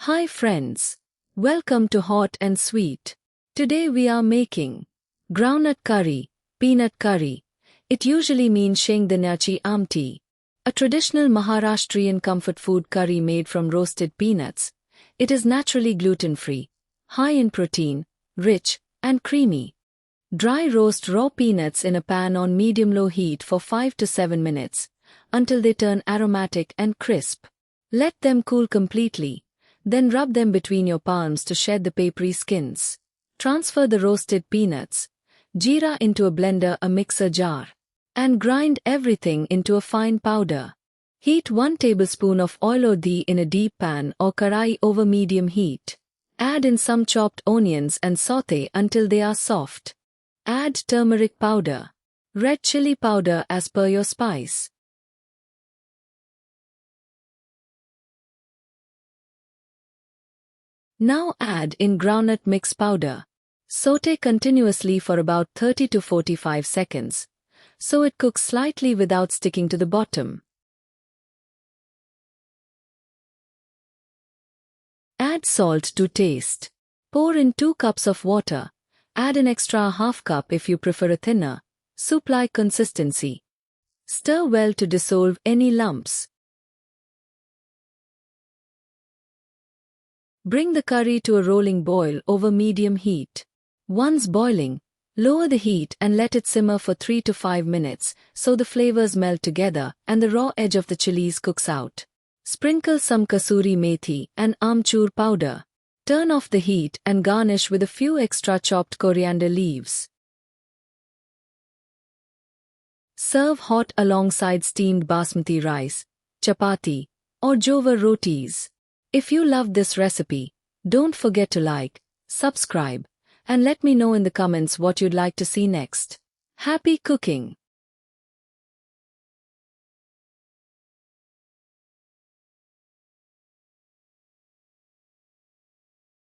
Hi friends. Welcome to Hot and Sweet. Today we are making groundnut curry, peanut curry. It usually means Shengdanyachi Amti, a traditional Maharashtrian comfort food curry made from roasted peanuts. It is naturally gluten-free, high in protein, rich, and creamy. Dry roast raw peanuts in a pan on medium-low heat for 5 to 7 minutes, until they turn aromatic and crisp. Let them cool completely. Then rub them between your palms to shed the papery skins. Transfer the roasted peanuts, jeera into a blender or mixer jar, and grind everything into a fine powder. Heat 1 tablespoon of oil or ghee in a deep pan or karai over medium heat. Add in some chopped onions and sauté until they are soft. Add turmeric powder, red chili powder as per your spice. Now add in groundnut mix powder. Sauté continuously for about 30 to 45 seconds, so it cooks slightly without sticking to the bottom. Add salt to taste. Pour in 2 cups of water. Add an extra half cup if you prefer a thinner, soup-like consistency. Stir well to dissolve any lumps. Bring the curry to a rolling boil over medium heat. Once boiling, lower the heat and let it simmer for 3 to 5 minutes so the flavors melt together and the raw edge of the chilies cooks out. Sprinkle some kasuri methi and amchur powder. Turn off the heat and garnish with a few extra chopped coriander leaves. Serve hot alongside steamed basmati rice, chapati, or jowar rotis. If you loved this recipe, don't forget to like, subscribe, and let me know in the comments what you'd like to see next. Happy cooking!